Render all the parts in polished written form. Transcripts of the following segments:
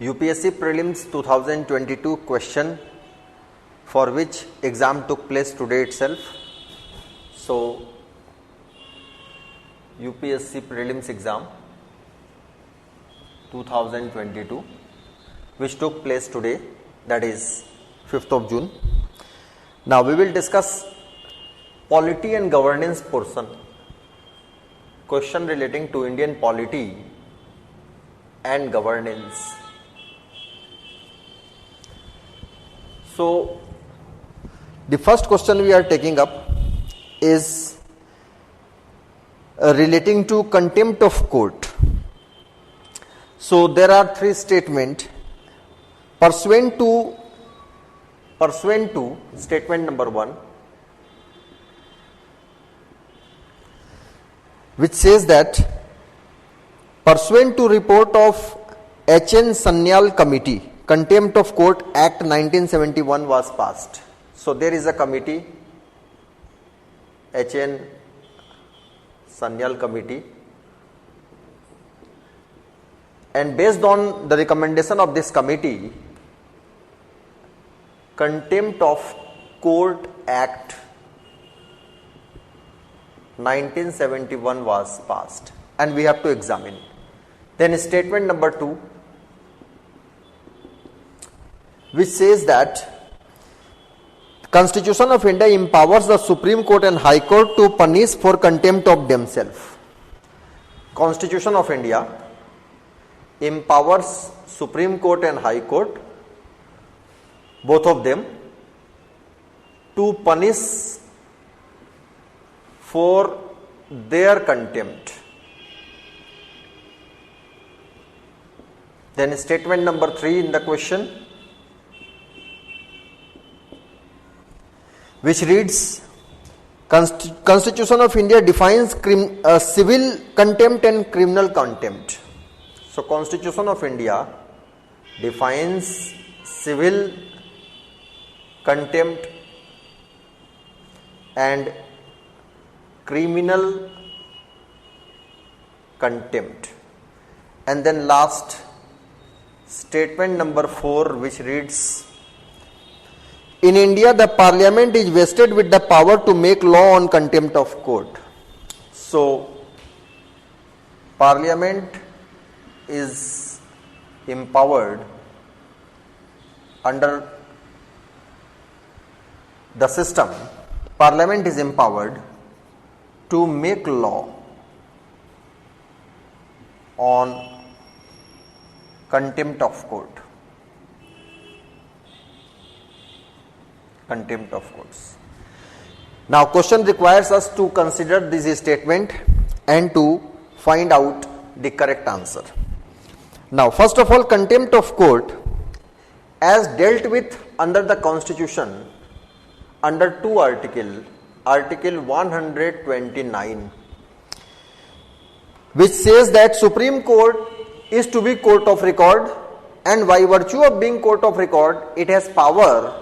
UPSC Prelims 2022 question for which exam took place today itself. So, UPSC Prelims exam 2022 which took place today, that is 5th of June. Now we will discuss polity and governance portion, question relating to Indian polity and governance. So, the first question we are taking up is relating to contempt of court. So, there are three statements pursuant to statement number 1, which says that pursuant to report of H.N. Sanyal Committee, Contempt of Court Act 1971 was passed. So, there is a committee, H.N. Sanyal Committee, and based on the recommendation of this committee, Contempt of Court Act 1971 was passed, and we have to examine. Then statement number 2, which says that Constitution of India empowers the Supreme Court and High Court to punish for contempt of themselves. Constitution of India empowers Supreme Court and High Court, both of them, to punish for their contempt. Then statement number 3 in the question, which reads, Constitution of India defines civil contempt and criminal contempt. So, Constitution of India defines civil contempt and criminal contempt. And then last, statement number 4, which reads, in India, the Parliament is vested with the power to make law on contempt of court. So, Parliament is empowered under the system. Parliament is empowered to make law on contempt of court. Contempt of courts. Now, question requires us to consider this statement and to find out the correct answer. Now, first of all, contempt of court as dealt with under the Constitution under 2 articles, Article 129, which says that Supreme Court is to be court of record, and by virtue of being court of record, it has power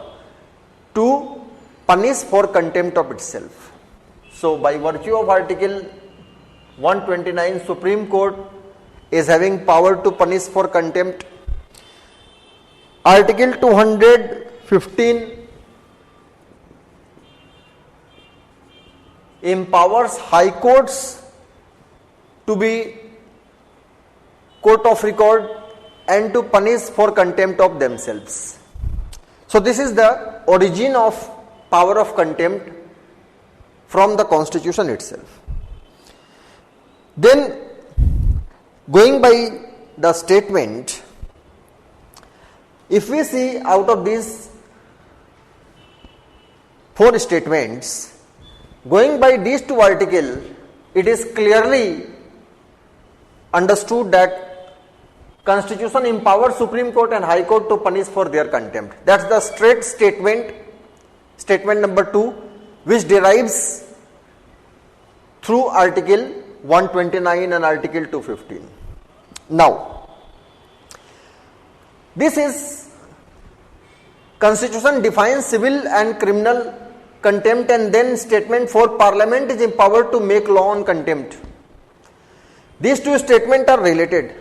to punish for contempt of itself. So, by virtue of Article 129, Supreme Court is having power to punish for contempt. Article 215 empowers high courts to be court of record and to punish for contempt of themselves. So, this is the origin of power of contempt from the Constitution itself. Then, going by the statement, if we see out of these 4 statements, going by these 2 articles, it is clearly understood that Constitution empowers Supreme Court and High Court to punish for their contempt. That's the straight statement, statement number 2, which derives through Article 129 and Article 215. Now, this is Constitution defines civil and criminal contempt, and then statement 4, Parliament is empowered to make law on contempt. These two statements are related.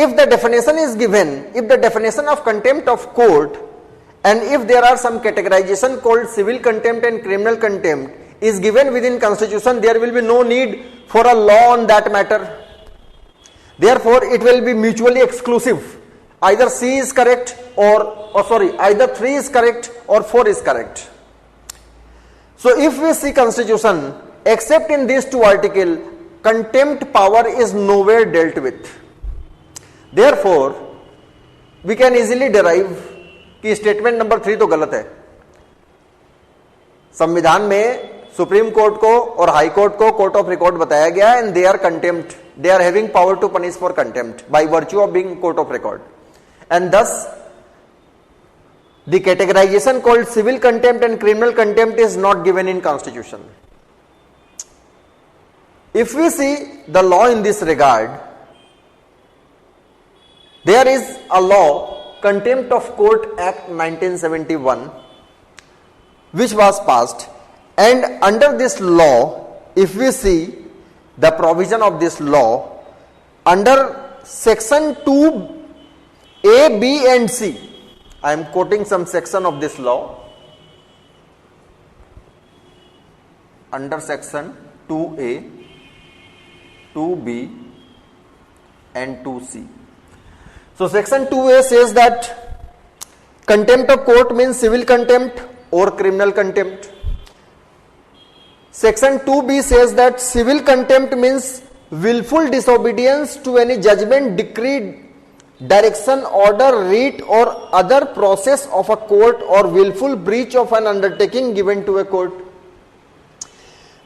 if the definition is given, if the definition of contempt of court, and if there are some categorization called civil contempt and criminal contempt is given within constitution, there will be no need for a law on that matter. Therefore, it will be mutually exclusive. Either C is correct either 3 is correct or 4 is correct. So if we see constitution, except in these 2 articles, contempt power is nowhere dealt with. Therefore, we can easily derive कि statement number 3 तो गलत है. संविधान में supreme court को और high court को court of record बताया गया and they are contempt, they are having power to punish for contempt by virtue of being court of record, and thus the categorization called civil contempt and criminal contempt is not given in constitution. If we see the law in this regard, there is a law, Contempt of Court Act 1971, which was passed, and under this law, if we see the provision of this law, under section 2A, B and C, I am quoting some section of this law. Under section 2A, 2B and 2C. So section 2A says that contempt of court means civil contempt or criminal contempt. Section 2B says that civil contempt means willful disobedience to any judgment, decree, direction, order, writ or other process of a court or willful breach of an undertaking given to a court.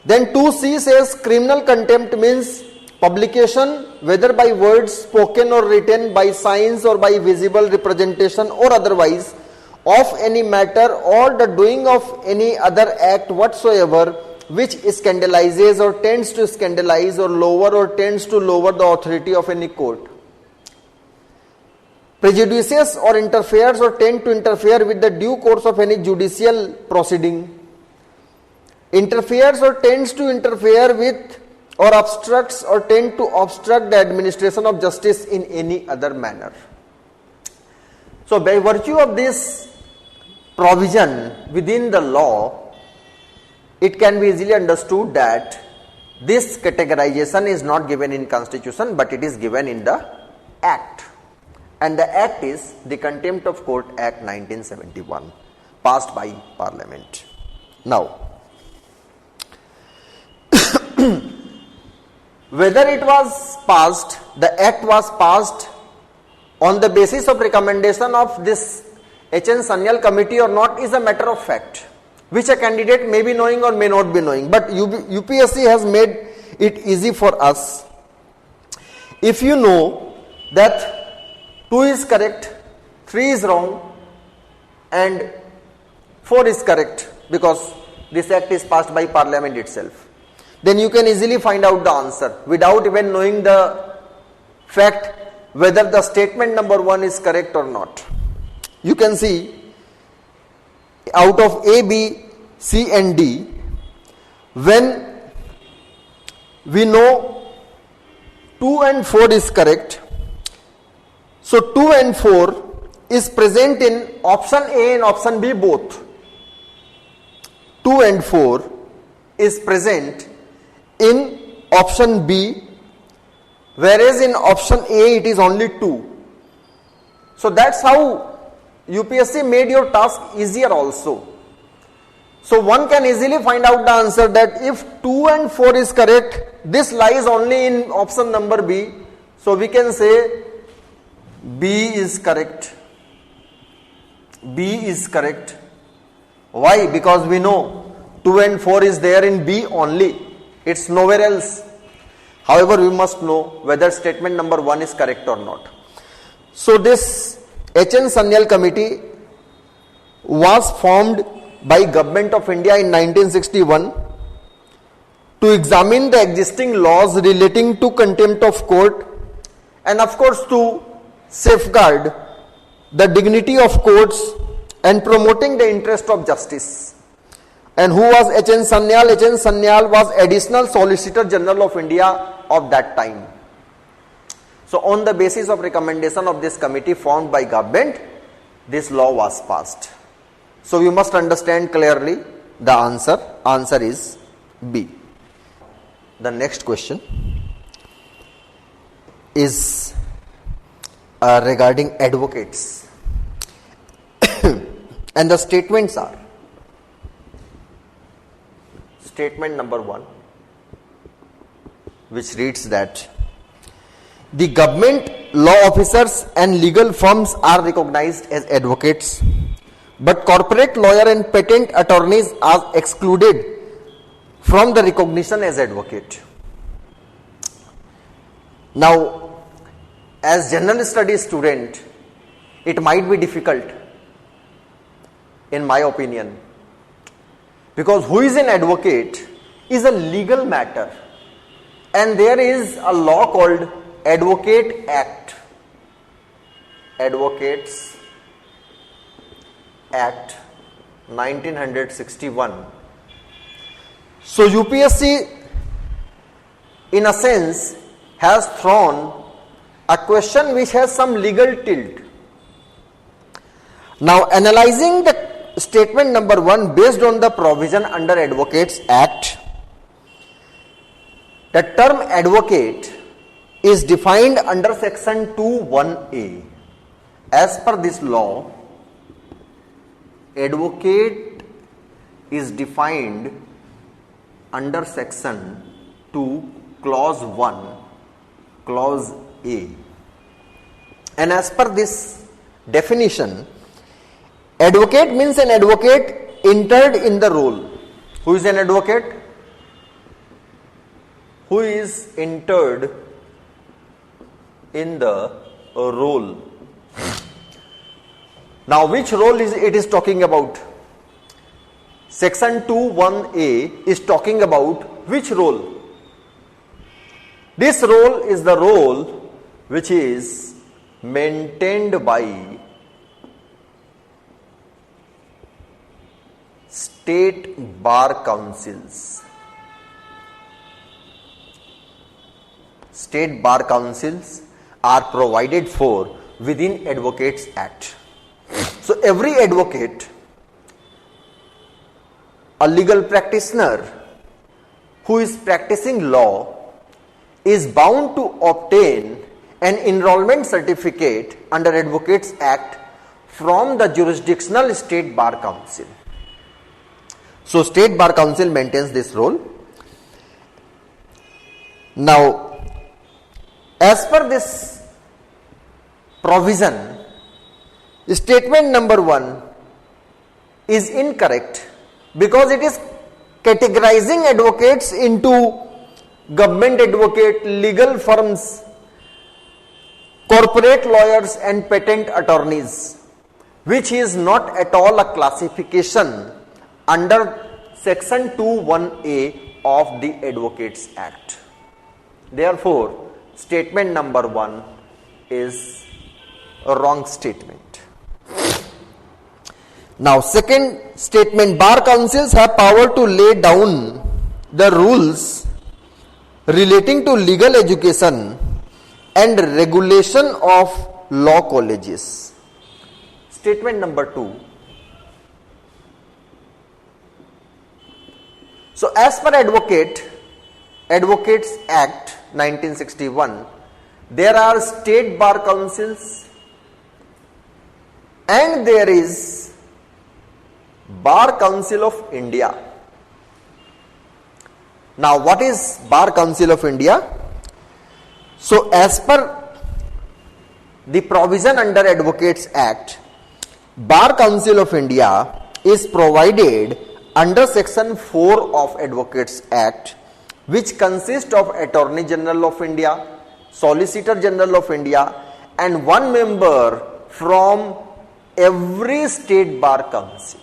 Then 2C says criminal contempt means publication, whether by words spoken or written, by signs or by visible representation or otherwise, of any matter or the doing of any other act whatsoever which scandalizes or tends to scandalize or lower or tends to lower the authority of any court, prejudices or interferes or tend to interfere with the due course of any judicial proceeding, interferes or tends to interfere with or obstructs or tend to obstruct the administration of justice in any other manner. So by virtue of this provision within the law, it can be easily understood that this categorization is not given in constitution, but it is given in the act, and the act is the Contempt of Court Act 1971, passed by Parliament. Now, whether it was passed, the act was passed on the basis of recommendation of this H.N. Sanyal committee or not is a matter of fact, which a candidate may be knowing or may not be knowing, but UPSC has made it easy for us. If you know that 2 is correct, 3 is wrong and 4 is correct because this act is passed by Parliament itself, then you can easily find out the answer without even knowing the fact whether the statement number 1 is correct or not. You can see out of A, B, C and D, when we know 2 and 4 is correct, so 2 and 4 is present in option A and option B both. 2 and 4 is present in option B, whereas in option A it is only 2. So that's how UPSC made your task easier also. So one can easily find out the answer that if 2 and 4 is correct, this lies only in option number B. So we can say B is correct. B is correct. Why? Because we know 2 and 4 is there in B only. It's nowhere else. However, we must know whether statement number 1 is correct or not. So this H.N. Sanyal committee was formed by Government of India in 1961 to examine the existing laws relating to contempt of court and of course to safeguard the dignity of courts and promoting the interest of justice. And who was H.N. Sanyal? H.N. Sanyal was Additional Solicitor General of India of that time. So on the basis of recommendation of this committee formed by government, this law was passed. So you must understand clearly the answer. Answer is B. The next question is regarding advocates. And the statements are: statement number 1, which reads that the government, law officers and legal firms are recognized as advocates, but corporate lawyer and patent attorneys are excluded from the recognition as advocate. Now, as general studies student, it might be difficult, in my opinion, because who is an advocate is a legal matter, and there is a law called Advocate Act, Advocates Act 1961. So UPSC in a sense has thrown a question which has some legal tilt. Now analyzing the statement number 1 based on the provision under Advocates Act, the term advocate is defined under section 2(1)(a). As per this law, advocate is defined under section 2 clause 1 clause A, and as per this definition, advocate means an advocate entered in the role. Who is an advocate? Who is entered in the role. Now which role is it is talking about? Section 2(1)(a) is talking about which role? This role is the role which is maintained by state bar councils. State bar councils are provided for within Advocates Act. So every advocate, a legal practitioner who is practicing law, is bound to obtain an enrollment certificate under Advocates Act from the jurisdictional state bar council. So state bar council maintains this role. Now, as per this provision, statement number 1 is incorrect because it is categorizing advocates into government advocate, legal firms, corporate lawyers and patent attorneys, which is not at all a classification under section 2(1)(a) of the Advocates Act. Therefore, statement number 1 is a wrong statement. Now, second statement, bar councils have power to lay down the rules relating to legal education and regulation of law colleges. Statement number 2. So, as per Advocates Act 1961, there are state bar councils and there is Bar Council of India. Now, what is Bar Council of India? So, as per the provision under Advocates Act, Bar Council of India is provided under section 4 of Advocates Act, which consists of Attorney General of India, Solicitor General of India and one member from every state bar council.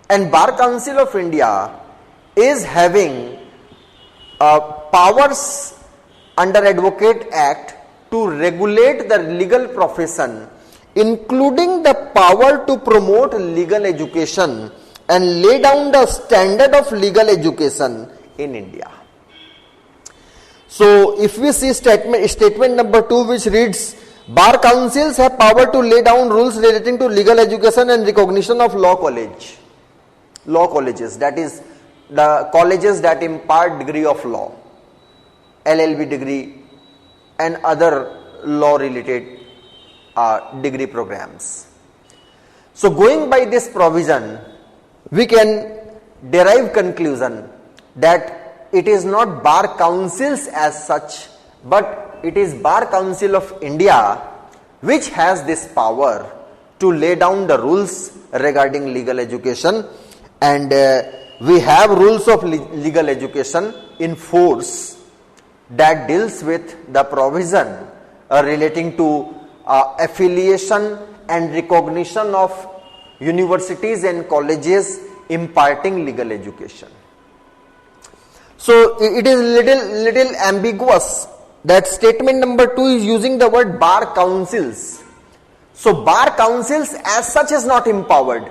And Bar Council of India is having powers under Advocate Act to regulate the legal profession, including the power to promote legal education and lay down the standard of legal education in India. So if we see statement number 2, which reads, bar councils have power to lay down rules relating to legal education and recognition of law colleges, that is the colleges that impart degree of law, LLB degree and other law related degree programs. So going by this provision, we can derive conclusion that it is not bar councils as such, but it is Bar Council of India which has this power to lay down the rules regarding legal education, and we have rules of legal education in force that deals with the provision relating to affiliation and recognition of universities and colleges imparting legal education. So it is little ambiguous that statement number 2 is using the word bar councils. So bar councils as such is not empowered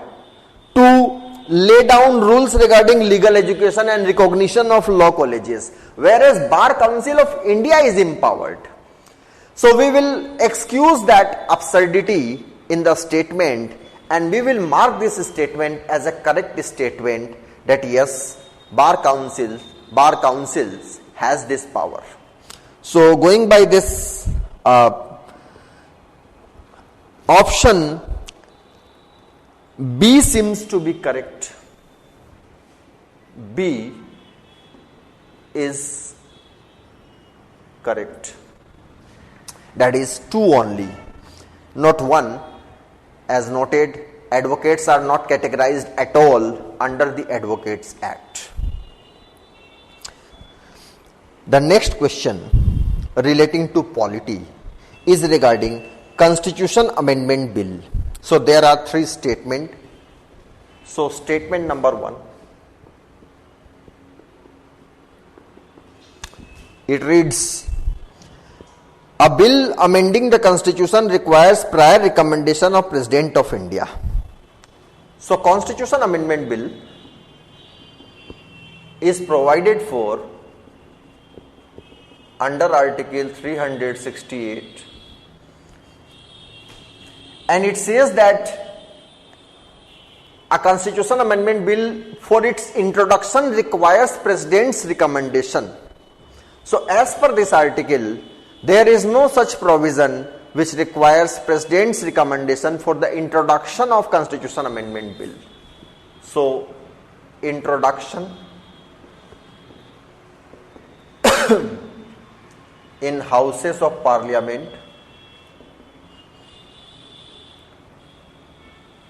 to lay down rules regarding legal education and recognition of law colleges, whereas Bar Council of India is empowered. So we will excuse that absurdity in the statement, and we will mark this statement as a correct statement that yes, Bar Councils has this power. So going by this option, B seems to be correct. B is correct. That is 2 only, not 1. As noted, advocates are not categorized at all under the Advocates Act. The next question relating to polity is regarding Constitution Amendment Bill. So there are 3 statements. So statement number 1, it reads, a bill amending the Constitution requires prior recommendation of President of India. So Constitution Amendment Bill is provided for under Article 368, and it says that a Constitution Amendment Bill for its introduction requires President's recommendation. So as per this article, there is no such provision which requires President's recommendation for the introduction of Constitution Amendment Bill. So introduction in Houses of Parliament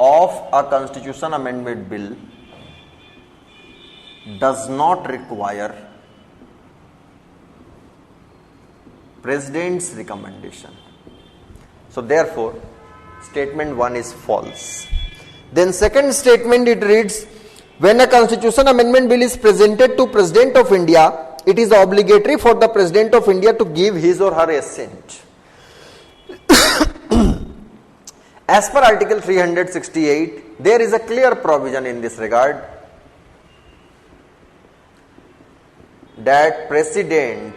of a Constitution Amendment Bill does not require President's recommendation. So therefore, statement 1 is false. Then second statement, it reads, when a Constitution Amendment Bill is presented to President of India, it is obligatory for the President of India to give his or her assent. As per Article 368, there is a clear provision in this regard that President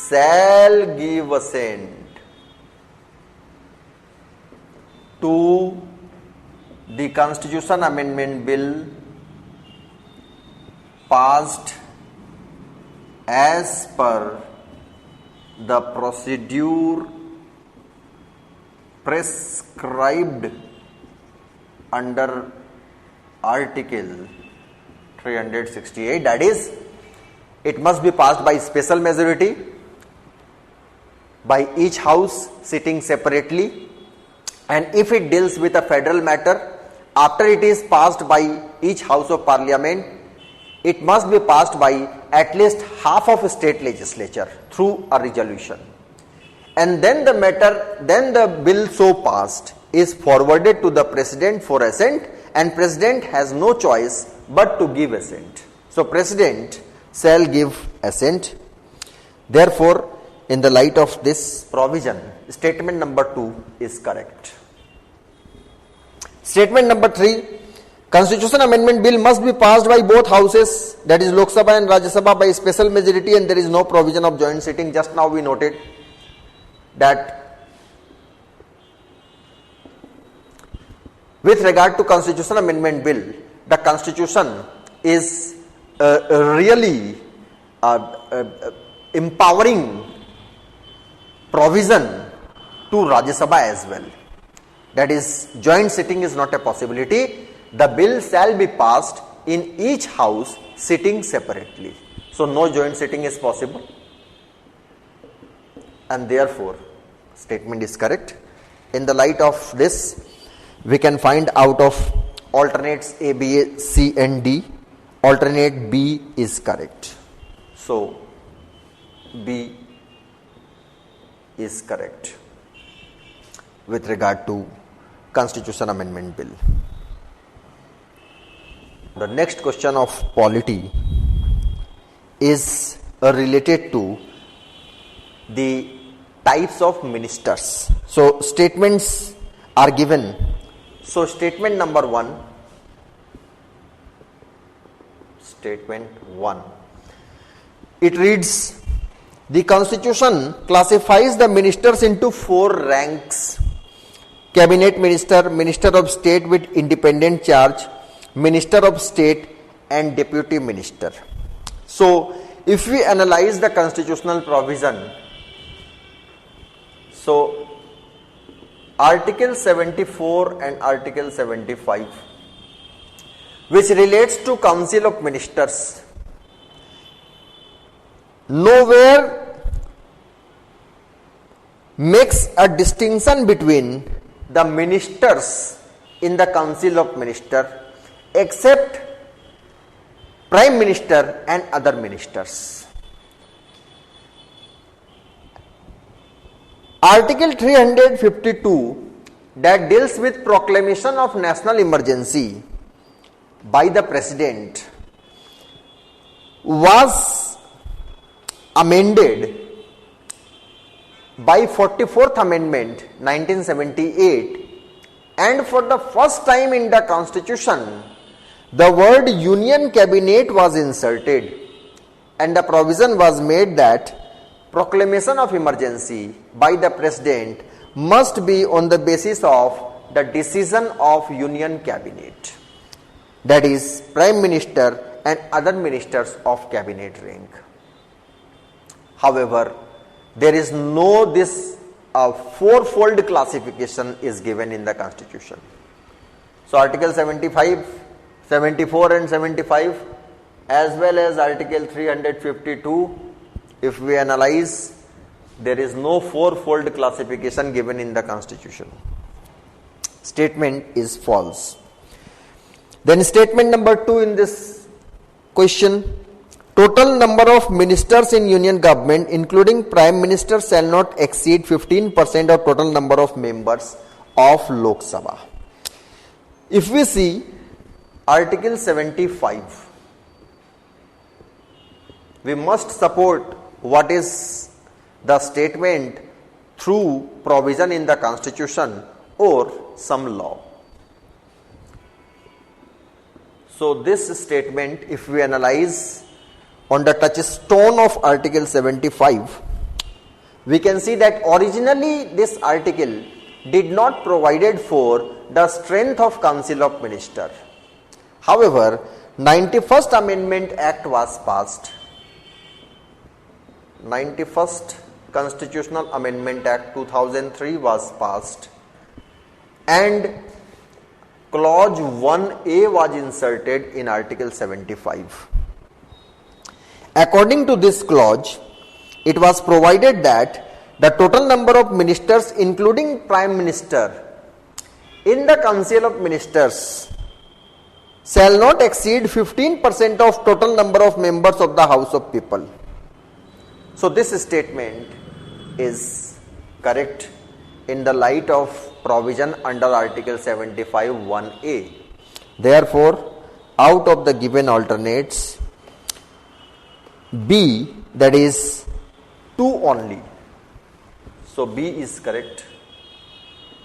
shall give assent to the Constitution Amendment Bill passed as per the procedure prescribed under Article 368. That is, it must be passed by special majority by each house sitting separately, and if it deals with a federal matter, after it is passed by each house of parliament, it must be passed by at least half of a state legislature through a resolution, and then the bill so passed is forwarded to the President for assent, and President has no choice but to give assent. So President shall give assent. Therefore, in the light of this provision, statement number 2 is correct. Statement number 3, Constitution amendment bill must be passed by both houses, that is Lok Sabha and Rajya Sabha, by special majority, and there is no provision of joint sitting. Just now we noted that with regard to Constitution amendment bill, the Constitution is really empowering provision to Rajya Sabha as well. That is, joint sitting is not a possibility. The bill shall be passed in each house sitting separately. So no joint sitting is possible, and therefore statement is correct. In the light of this, we can find out of alternates A, B, C and D, alternate B is correct. So B is correct with regard to Constitution Amendment Bill. The next question of polity is related to the types of ministers. So statements are given. So statement number 1, it reads, the Constitution classifies the ministers into 4 ranks: Cabinet Minister, Minister of State with independent charge, Minister of State and Deputy Minister. So if we analyze the constitutional provision, so Article 74 and Article 75, which relates to Council of Ministers, nowhere makes a distinction between the ministers in the Council of Ministers except Prime Minister and other ministers. Article 352 that deals with proclamation of national emergency by the President was amended by 44th Amendment 1978, and for the first time in the Constitution the word Union Cabinet was inserted, and the provision was made that proclamation of emergency by the President must be on the basis of the decision of Union Cabinet, that is Prime Minister and other ministers of Cabinet rank. However, there is no this fourfold classification is given in the Constitution. So Article 75, 74 and 75 as well as Article 352, if we analyze, there is no fourfold classification given in the Constitution. Statement is false. Then statement number 2 in this question, total number of ministers in union government including Prime Minister shall not exceed 15% of total number of members of Lok Sabha. If we see Article 75, we must support what is the statement through provision in the Constitution or some law. So this statement, if we analyze on the touchstone of Article 75, we can see that originally this article did not provided for the strength of Council of Ministers. However, 91st Amendment Act was passed. 91st Constitutional Amendment Act 2003 was passed, and clause 1A was inserted in Article 75. According to this clause, it was provided that the total number of ministers including Prime Minister in the Council of Ministers shall not exceed 15% of total number of members of the House of People. So this statement is correct in the light of provision under Article 75 1A. Therefore, out of the given alternates, B, that is 2 only. So B is correct,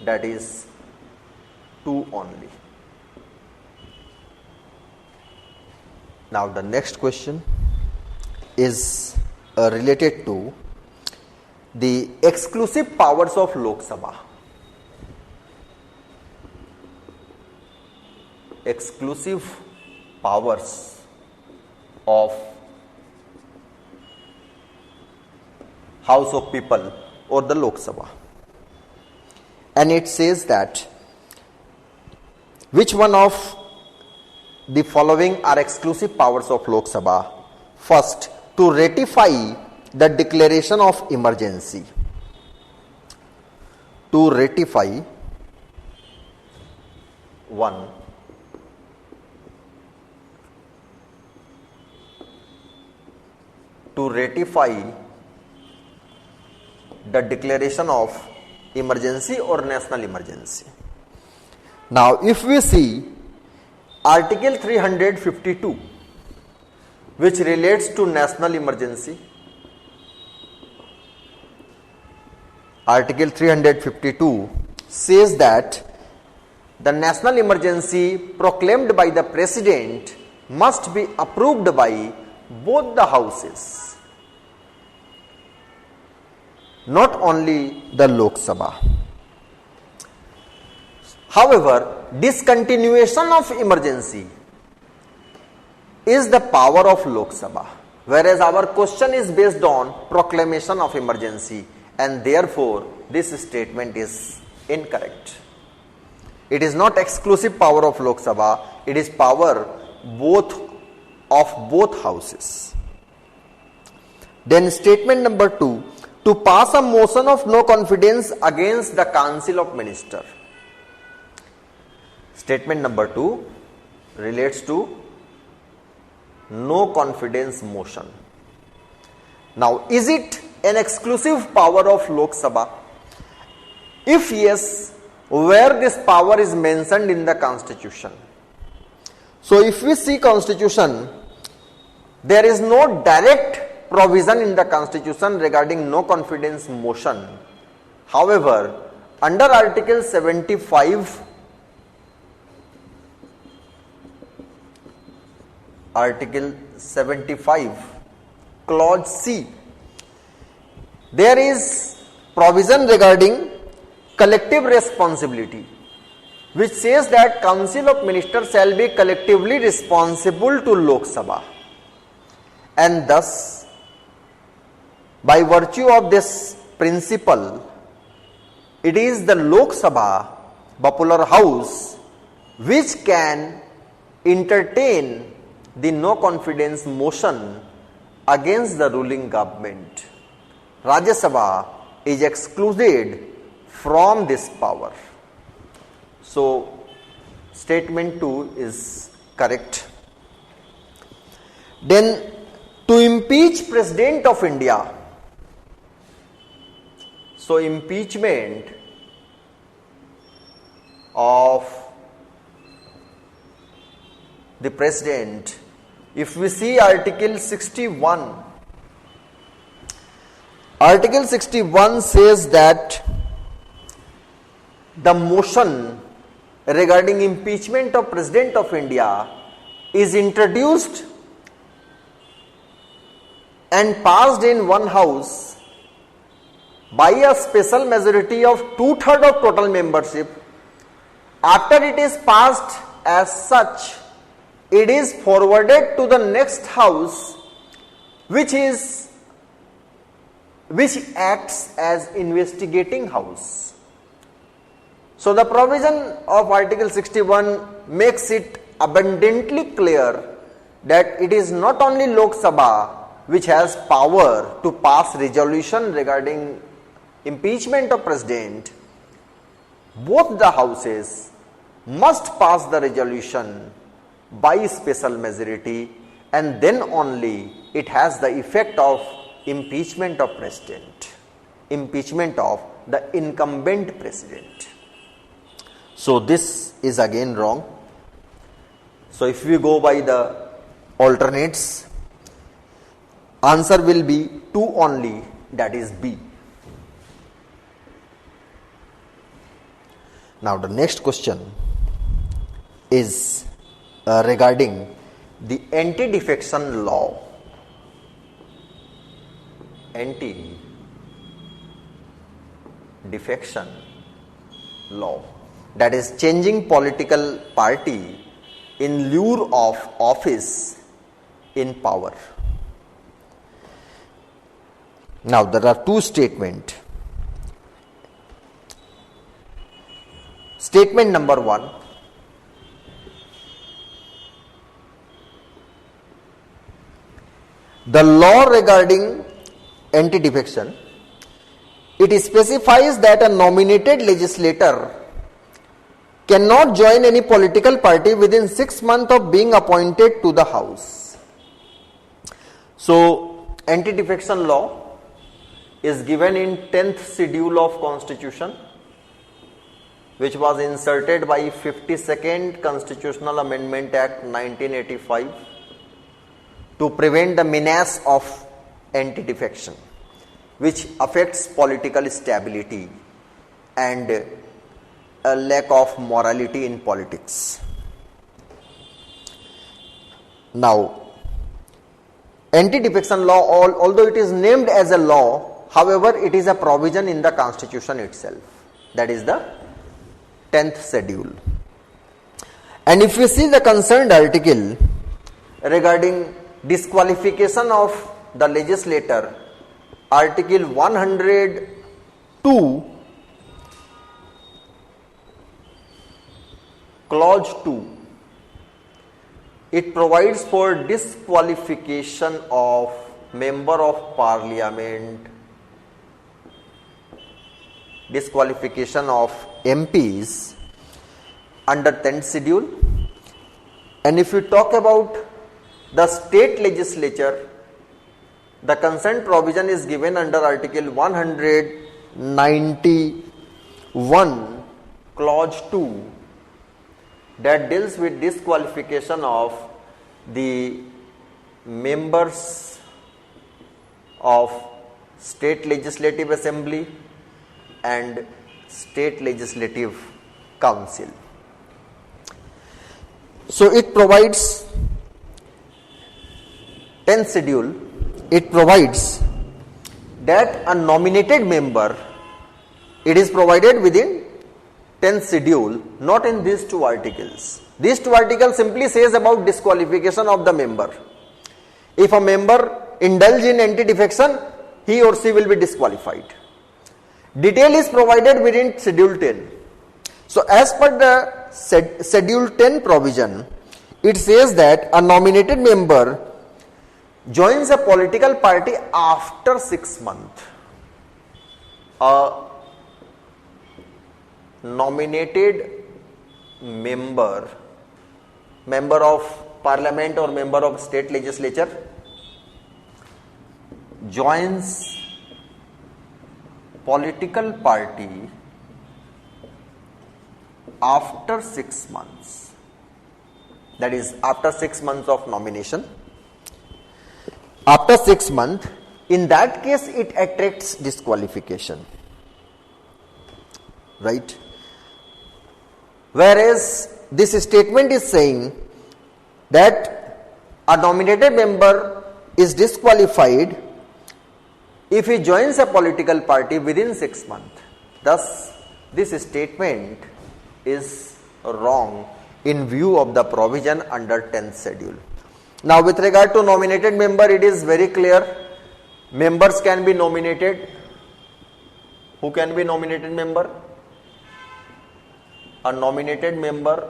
that is 2 only. Now the next question is related to the exclusive powers of Lok Sabha. Exclusive powers of House of People or the Lok Sabha. And it says that which one of the following are exclusive powers of Lok Sabha? First, to ratify the declaration of emergency. To ratify, one, to ratify the declaration of emergency or national emergency. Now, if we see Article 352, which relates to national emergency, Article 352 says that the national emergency proclaimed by the President must be approved by both the houses, not only the Lok Sabha. However, discontinuation of emergency is the power of Lok Sabha, whereas our question is based on proclamation of emergency, and therefore this statement is incorrect. It is not exclusive power of Lok Sabha, it is power of both houses. Then statement number 2, to pass a motion of no confidence against the Council of Ministers. Statement number 2 relates to no confidence motion. Now, is it an exclusive power of Lok Sabha? If yes, where this power is mentioned in the Constitution? So, if we see Constitution, there is no direct provision in the Constitution regarding no confidence motion. However, under Article 75, Clause C, there is provision regarding collective responsibility, which says that Council of Ministers shall be collectively responsible to Lok Sabha, and thus by virtue of this principle, it is the Lok Sabha, popular house, which can entertain the no confidence motion against the ruling government. Rajya Sabha is excluded from this power. So, statement 2 is correct. Then, to impeach President of India. So, impeachment of the President, if we see Article 61, Article 61 says that the motion regarding impeachment of President of India is introduced and passed in one house by a special majority of 2/3 of total membership. After it is passed as such, it is forwarded to the next house, which acts as investigating house. So the provision of Article 61 makes it abundantly clear that it is not only Lok Sabha which has power to pass resolution regarding impeachment of President. Both the houses must pass the resolution by special majority, and then only it has the effect of impeachment of President, impeachment of the incumbent President. So this is again wrong. So if we go by the alternates, answer will be 2 only, that is B. Now the next question is regarding the anti-defection law, anti-defection law, that is changing political party in lieu of office in power. Now there are two statements. Statement number 1, the law regarding anti-defection, it specifies that a nominated legislator cannot join any political party within 6 months of being appointed to the House. So, anti-defection law is given in 10th schedule of Constitution, which was inserted by 52nd Constitutional Amendment Act 1985 to prevent the menace of anti-defection, which affects political stability and a lack of morality in politics. Now, anti-defection law, although it is named as a law, however, it is a provision in the Constitution itself. That is the 10th schedule. And if you see the concerned article regarding disqualification of the legislator, Article 102, Clause 2, it provides for disqualification of member of parliament, disqualification of MPs under 10th schedule. And if you talk about the state legislature, the consent provision is given under Article 191, Clause 2, that deals with disqualification of the members of State Legislative Assembly and State Legislative Council. So it provides 10th schedule, it provides that a nominated member, it is provided within 10th schedule, not in these two articles. These two articles simply says about disqualification of the member. If a member indulge in anti-defection, he or she will be disqualified. Detail is provided within Schedule 10. So as per the Schedule 10 provision, it says that a nominated member joins a political party after 6 months. A nominated member of parliament or member of state legislature joins political party after 6 months, that is after 6 months of nomination. After 6 months, in that case it attracts disqualification, right? Whereas this statement is saying that a nominated member is disqualified if he joins a political party within 6 months. Thus, this statement is wrong in view of the provision under 10th schedule. Now, with regard to nominated member, it is very clear. Members can be nominated. Who can be nominated member? A nominated member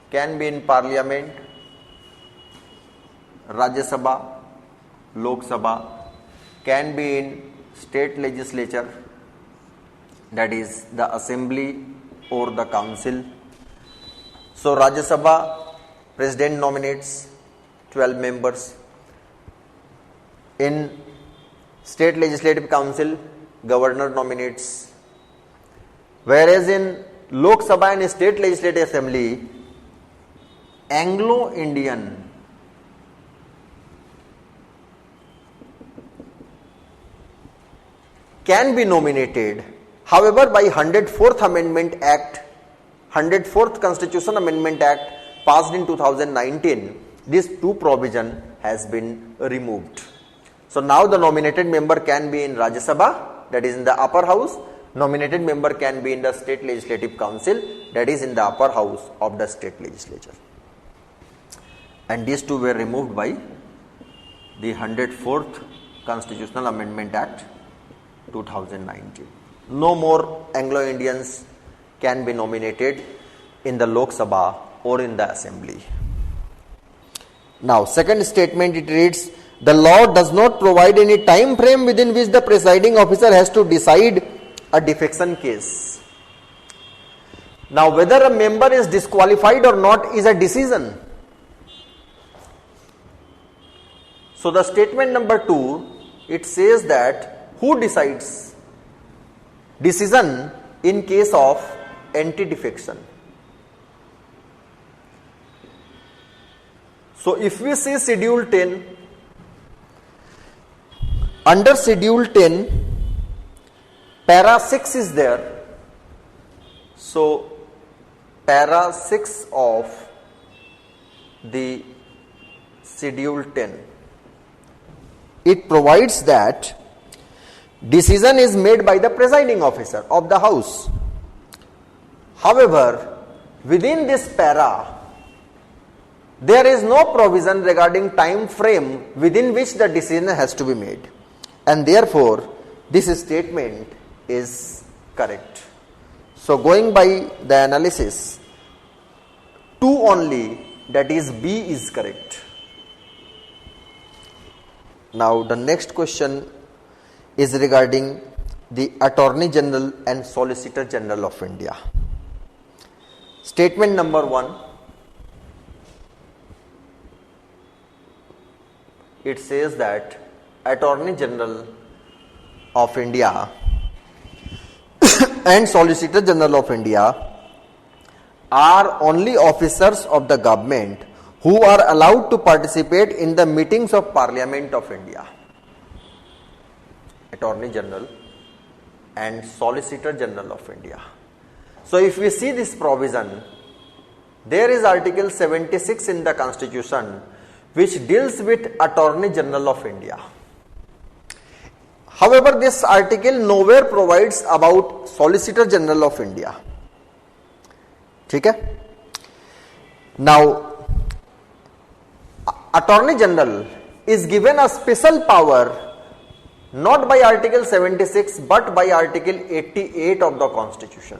can be in parliament, Rajya Sabha, Lok Sabha, can be in state legislature, that is the assembly or the council. So Rajya Sabha, president nominates 12 members. In state legislative council, governor nominates. Whereas in Lok Sabha and state legislative assembly, Anglo-Indian can be nominated. However, by 104th Amendment Act 104th Constitution Amendment Act passed in 2019, this two provision has been removed. So now the nominated member can be in Rajya Sabha, that is in the upper house. Nominated member can be in the state legislative council, that is in the upper house of the state legislature. And these two were removed by the 104th Constitutional Amendment Act 2019. No more Anglo-Indians can be nominated in the Lok Sabha or in the assembly. Now, second statement, it reads, the law does not provide any time frame within which the presiding officer has to decide a defection case. Now, whether a member is disqualified or not is a decision. So, the statement number 2, it says that who decides? Decision in case of anti-defection. So, if we see Schedule 10, under Schedule 10, Para 6 is there. So, Para 6 of the Schedule 10, it provides that decision is made by the presiding officer of the house. However, within this para, there is no provision regarding time frame within which the decision has to be made, and therefore this statement is correct. So, going by the analysis, 2 only, that is B, is correct. Now, the next question is regarding the Attorney General and Solicitor General of India. Statement number 1, it says that Attorney General of India and Solicitor General of India are only officers of the government who are allowed to participate in the meetings of Parliament of India. Attorney General and Solicitor General of India. So, if we see this provision, there is Article 76 in the Constitution which deals with Attorney General of India. However, this article nowhere provides about Solicitor General of India. Okay? Now, Attorney General is given a special power not by Article 76 but by Article 88 of the Constitution.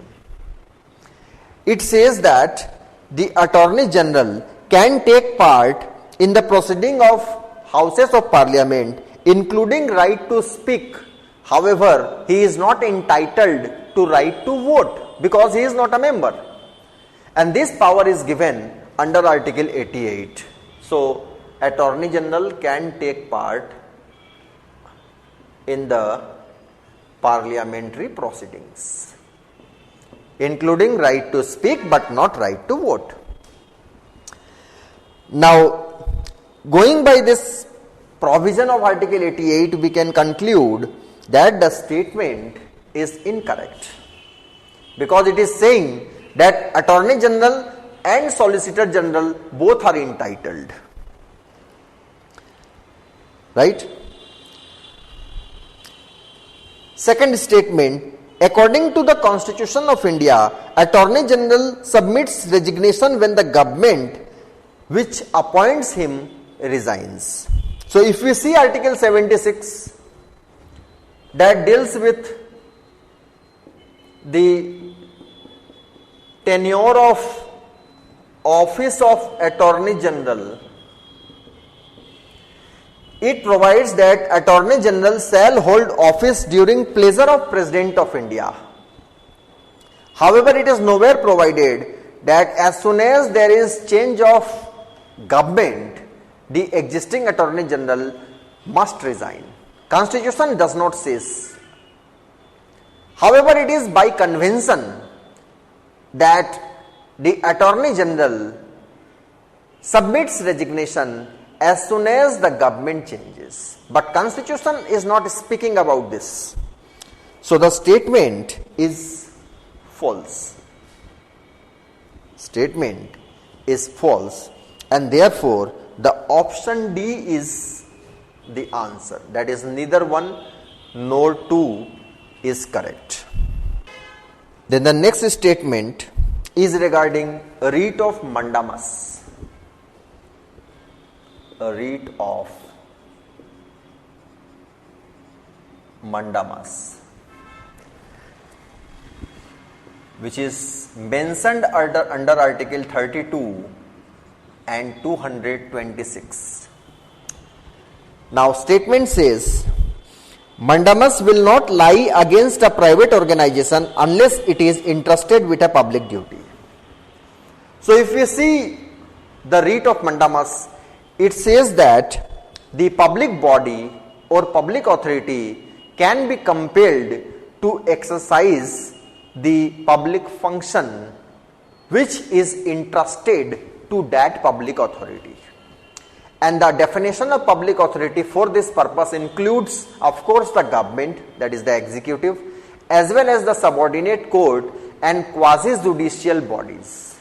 It says that the Attorney General can take part in the proceeding of Houses of Parliament, including right to speak. However, he is not entitled to right to vote because he is not a member. And this power is given under Article 88. So, Attorney General can take part in the parliamentary proceedings, including right to speak but not right to vote. Now, going by this provision of Article 88, we can conclude that the statement is incorrect, because it is saying that Attorney General and Solicitor General both are entitled. Right? Second statement, according to the Constitution of India, Attorney General submits resignation when the government which appoints him resigns. So, if we see Article 76 that deals with the tenure of office of Attorney General, it provides that Attorney General shall hold office during pleasure of President of India. However, it is nowhere provided that as soon as there is change of government, the existing Attorney General must resign. Constitution does not say this. However, it is by convention that the Attorney General submits resignation as soon as the government changes. But Constitution is not speaking about this. So, the statement is false. statement is false, and therefore the option D is the answer. That is, neither 1 nor 2 is correct. Then the next statement is regarding writ of mandamus. A writ of mandamus, which is mentioned under Article 32 and 226. Now, statement says, mandamus will not lie against a private organization unless it is entrusted with a public duty. So, if we see the writ of mandamus, it says that the public body or public authority can be compelled to exercise the public function which is entrusted to that public authority. And the definition of public authority for this purpose includes, of course, the government, that is the executive, as well as the subordinate court and quasi-judicial bodies.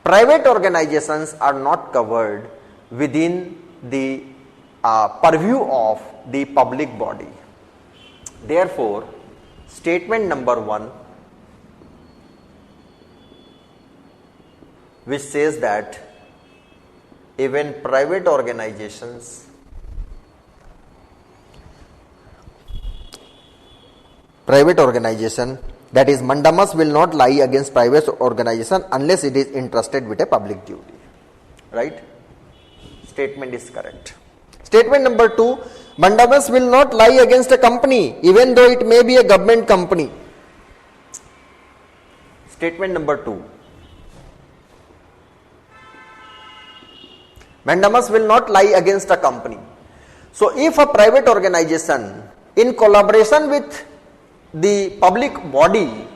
Private organizations are not covered within the purview of the public body. Therefore, statement number 1, which says that even private organizations that is mandamus will not lie against private organization unless it is entrusted with a public duty. Right? Statement is correct. Statement number 2, mandamus will not lie against a company even though it may be a government company. Statement number 2, mandamus will not lie against a company. So, if a private organization in collaboration with the public body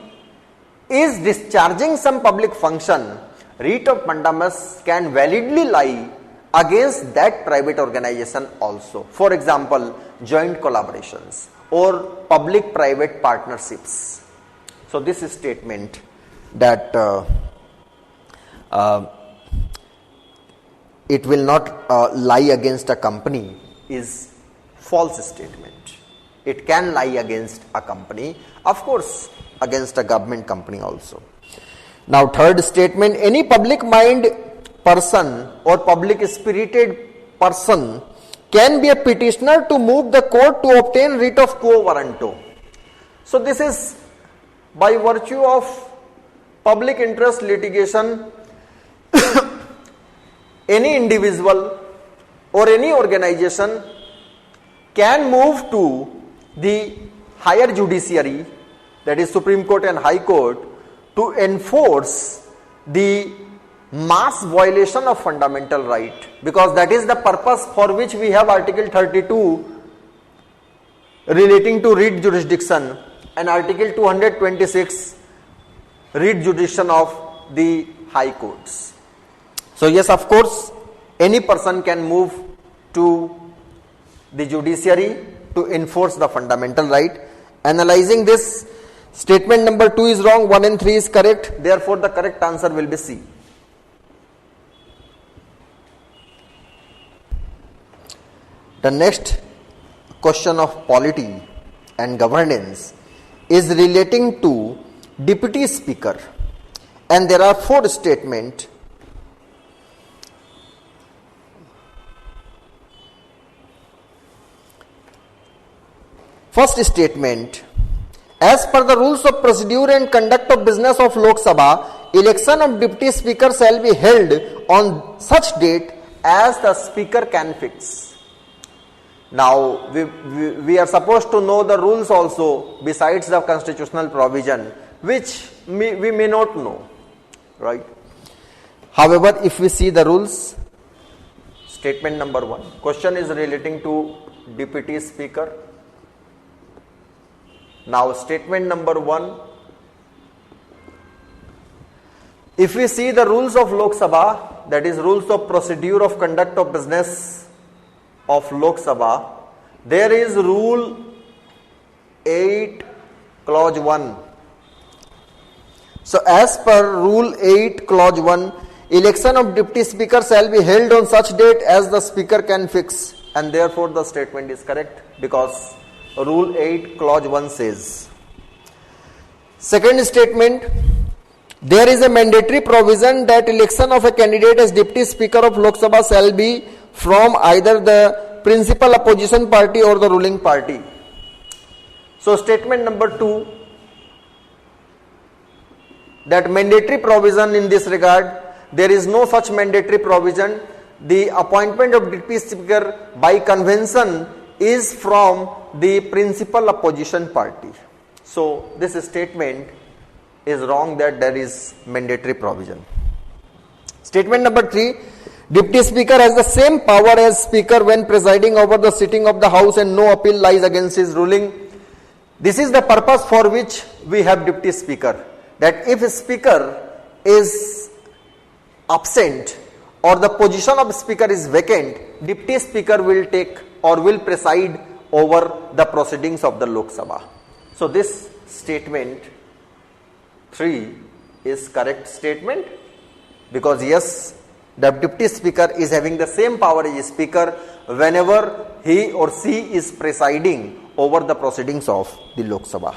is discharging some public function, writ of mandamus can validly lie against that private organization also. For example, joint collaborations or public-private partnerships. So, this statement that it will not lie against a company is false statement. It can lie against a company, of course, against a government company also. Now, third statement, any public mind person or public spirited person can be a petitioner to move the court to obtain writ of quo warranto. So, this is by virtue of public interest litigation. Any individual or any organization can move to the higher judiciary, that is Supreme Court and High Court, to enforce the mass violation of fundamental right, because that is the purpose for which we have Article 32 relating to writ jurisdiction and Article 226 writ jurisdiction of the high courts. So, yes, of course, any person can move to the judiciary to enforce the fundamental right. Analyzing this, statement number 2 is wrong, 1 and 3 is correct. Therefore, the correct answer will be C. The next question of polity and governance is relating to deputy speaker, and there are 4 statements. First statement, as per the rules of procedure and conduct of business of Lok Sabha, election of deputy speaker shall be held on such date as the speaker can fix. Now, we are supposed to know the rules also besides the constitutional provision, which we may not know, right? However, if we see the rules, statement number 1, question is relating to deputy speaker. Now, statement number 1, if we see the rules of Lok Sabha, that is rules of procedure of conduct of business of Lok Sabha, there is rule 8 clause 1, So as per Rule 8 Clause 1, election of deputy speaker shall be held on such date as the speaker can fix, and therefore the statement is correct because Rule 8 Clause 1 says. Second statement, there is a mandatory provision that election of a candidate as deputy speaker of Lok Sabha shall be from either the principal opposition party or the ruling party. So statement number 2, that mandatory provision in this regard, there is no such mandatory provision. The appointment of deputy speaker by convention is from the principal opposition party. So this statement is wrong that there is mandatory provision. Statement number 3, deputy speaker has the same power as speaker when presiding over the sitting of the house and no appeal lies against his ruling. This is the purpose for which we have deputy speaker, that if a speaker is absent or the position of speaker is vacant, deputy speaker will take or will preside over the proceedings of the Lok Sabha. So this statement 3 is correct statement, because yes, the deputy speaker is having the same power as speaker whenever he or she is presiding over the proceedings of the Lok Sabha.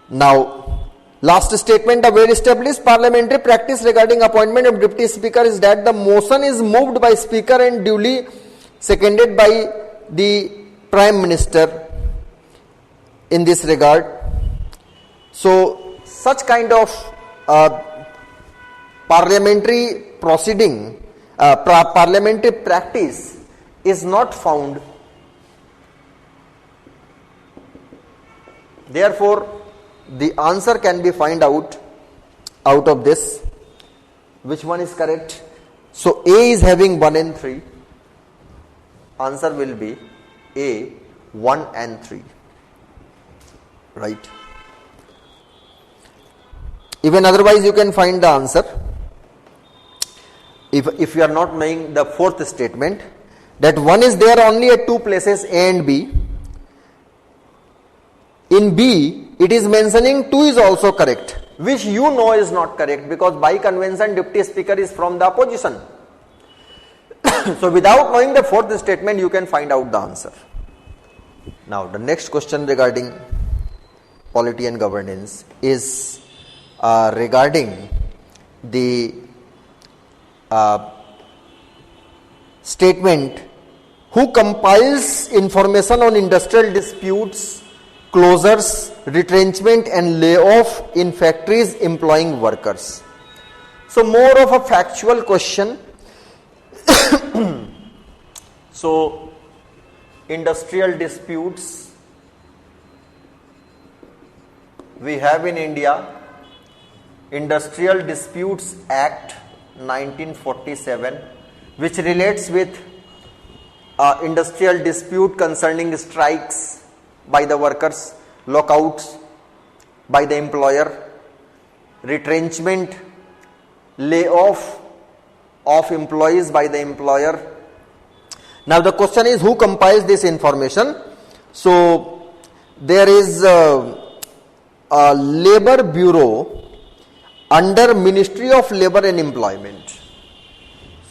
Now, last statement, a well established parliamentary practice regarding appointment of deputy speaker is that the motion is moved by speaker and duly seconded by the prime minister in this regard. So such kind of parliamentary proceeding, parliamentary practice is not found. Therefore, the answer can be found out of this. Which one is correct? So A is having 1 and 3. Answer will be A, 1 and 3. Right. Even otherwise you can find the answer. If you are not knowing the fourth statement, that 1 is there only at 2 places, A and B. In B, it is mentioning 2 is also correct, which you know is not correct, because by convention deputy speaker is from the opposition. So without knowing the fourth statement, you can find out the answer. Now the next question regarding polity and governance is regarding the statement, who compiles information on industrial disputes, closures, retrenchment and layoff in factories employing workers. So more of a factual question. So industrial disputes, we have in India Industrial Disputes Act 1947, which relates with industrial dispute concerning strikes by the workers, lockouts by the employer, retrenchment, layoff of employees by the employer. Now the question is, who compiles this information? So there is a Labor Bureau under Ministry of Labor and Employment.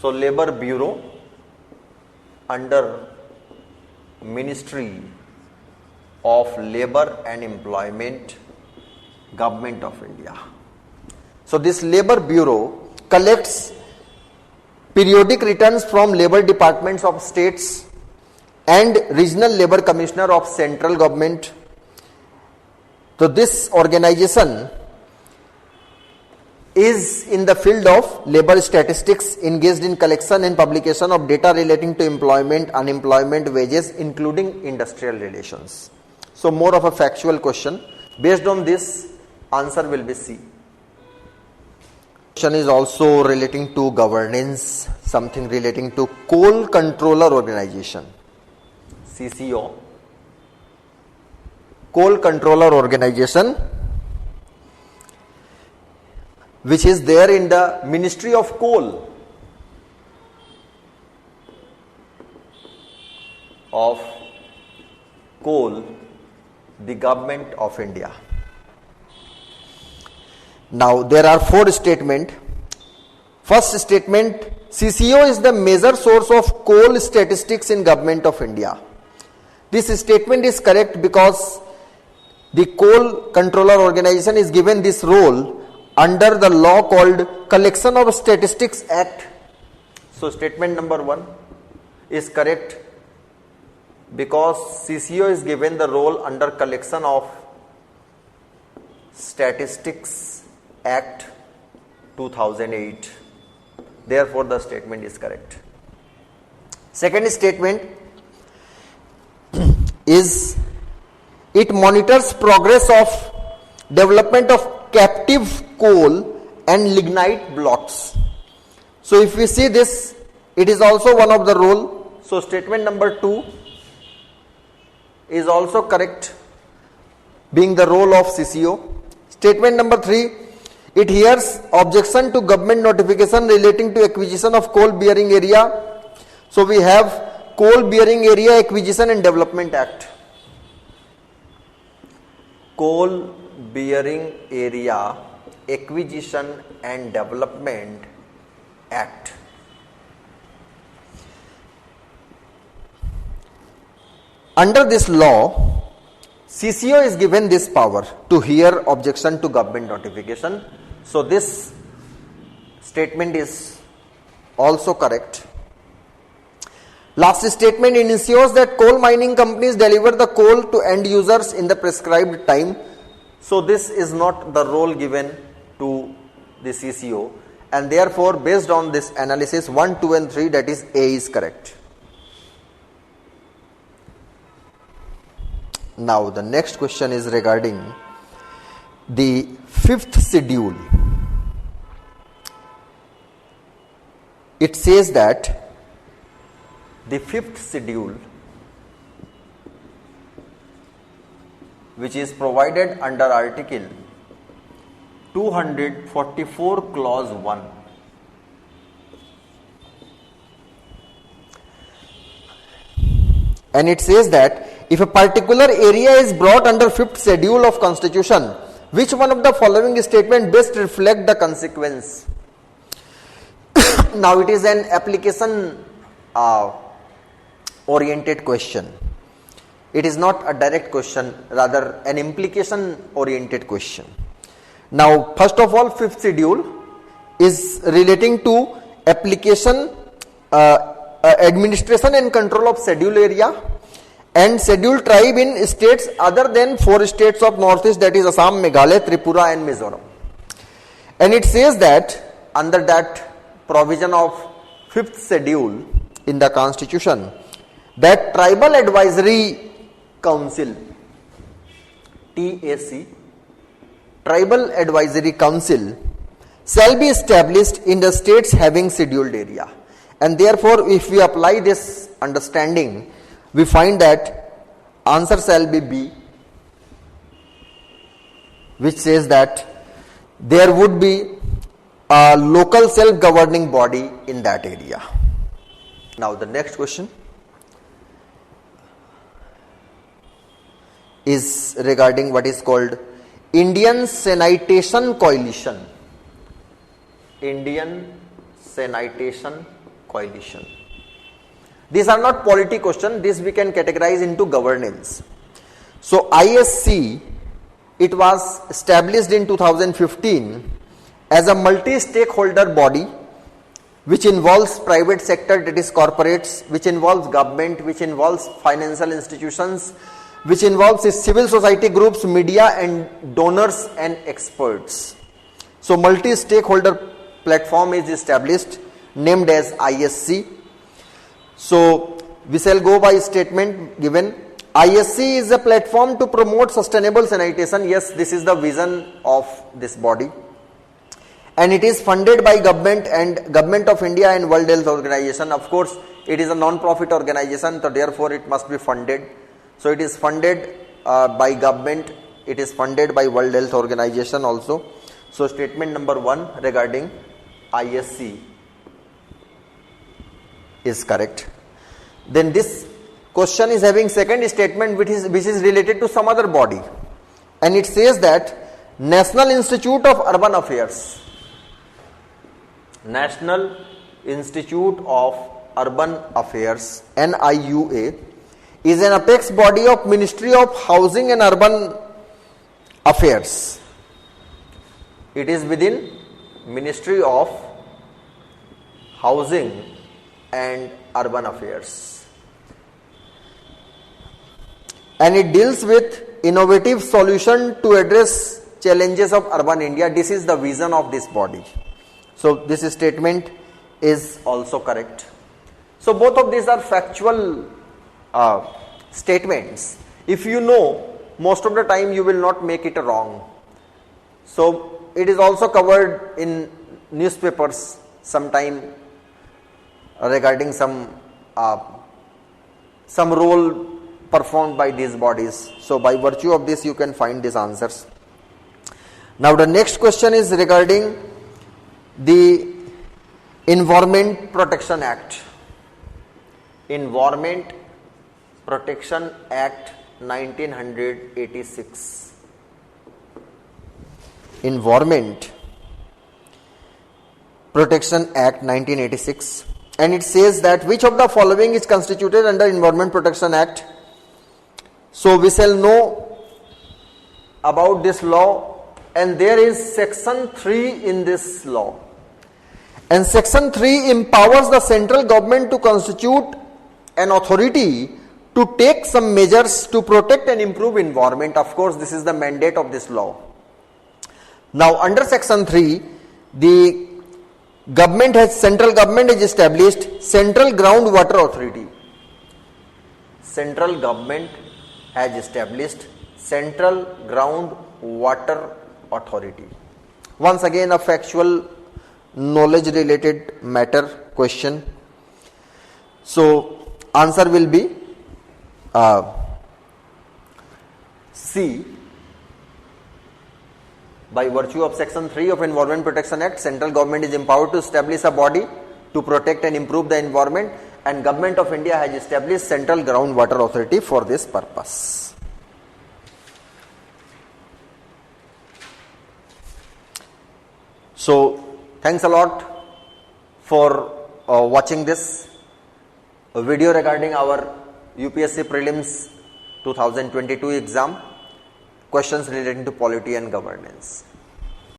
So Labor Bureau under Ministry of Labor and Employment, Government of India. So this Labor Bureau collects periodic returns from labor departments of states and regional labor commissioner of central government. So this organization is in the field of labor statistics, engaged in collection and publication of data relating to employment, unemployment, wages, including industrial relations. So more of a factual question. Based on this, answer will be C. Question is also relating to governance, something relating to Coal Controller Organization, CCO. Coal Controller Organization, which is there in the Ministry of Coal the Government of India. Now there are four statements. First statement, CCO is the major source of coal statistics in Government of India. This statement is correct because the Coal Controller Organization is given this role under the law called Collection of Statistics Act. So statement number 1 is correct because CCO is given the role under Collection of Statistics Act 2008. Therefore, the statement is correct. Second statement is it monitors progress of development of captive coal and lignite blocks. So if we see this, it is also one of the role. So statement number 2 is also correct, being the role of CCO. Statement number 3, it hears objection to government notification relating to acquisition of coal bearing area. So we have Coal Bearing Area Acquisition and Development Act. Coal Bearing Area Acquisition and Development Act. Under this law, CCO is given this power to hear objection to government notification. So this statement is also correct. Last statement ensures that coal mining companies deliver the coal to end users in the prescribed time. So this is not the role given to the CCO, and therefore based on this analysis 1, 2 and 3, that is A is correct. Now the next question is regarding the 5th schedule. It says that the 5th schedule, which is provided under Article 244 Clause 1, and it says that if a particular area is brought under 5th schedule of Constitution, which one of the following statement best reflect the consequence? Now it is an application oriented question. It is not a direct question, rather an implication oriented question. Now first of all, 5th schedule is relating to application, administration and control of schedule area and scheduled tribe in states other than 4 states of Northeast, that is Assam, Meghalaya, Tripura and Mizoram. And it says that under that provision of 5th schedule in the Constitution, that Tribal Advisory Council, TAC, Tribal Advisory Council shall be established in the states having scheduled area. And therefore, if we apply this understanding, we find that answer shall be B, which says that there would be a local self-governing body in that area. Now the next question is regarding what is called Indian Sanitation Coalition. Indian Sanitation Coalition. These are not polity questions, this we can categorize into governance. So ISC, it was established in 2015 as a multi-stakeholder body which involves private sector, that is corporates, which involves government, which involves financial institutions, which involves civil society groups, media and donors and experts. So multi-stakeholder platform is established, named as ISC. So we shall go by statement given. ISC is a platform to promote sustainable sanitation. Yes, this is the vision of this body. And it is funded by government and Government of India and World Health Organization. Of course, it is a non-profit organization, so therefore it must be funded. So it is funded by government, it is funded by World Health Organization also. So statement number 1 regarding ISC is correct. Then this question is having second statement which is related to some other body, and it says that National Institute of Urban Affairs. National Institute of Urban Affairs, NIUA, is an apex body of Ministry of Housing and Urban Affairs. It is within Ministry of Housing and Urban Affairs, and it deals with innovative solution to address challenges of urban India. This is the vision of this body. So this statement is also correct. So both of these are factual statements. If you know, most of the time you will not make it wrong. So it is also covered in newspapers sometime regarding some role performed by these bodies. So by virtue of this you can find these answers. Now the next question is regarding the Environment Protection Act. Environment Protection Act 1986. Environment Protection Act 1986, and it says that which of the following is constituted under Environment Protection Act. So we shall know about this law, and there is section 3 in this law, and section 3 empowers the central government to constitute an authority to take some measures to protect and improve environment. Of course, this is the mandate of this law. Now under section 3, the central government has established Central Groundwater Authority. Central government has established Central Groundwater Authority. Once again a factual knowledge related matter question. So answer will be C. By virtue of section 3 of Environment Protection Act, central government is empowered to establish a body to protect and improve the environment, and Government of India has established Central Groundwater Authority for this purpose. So thanks a lot for watching this video regarding our UPSC Prelims 2022 exam, questions relating to polity and governance.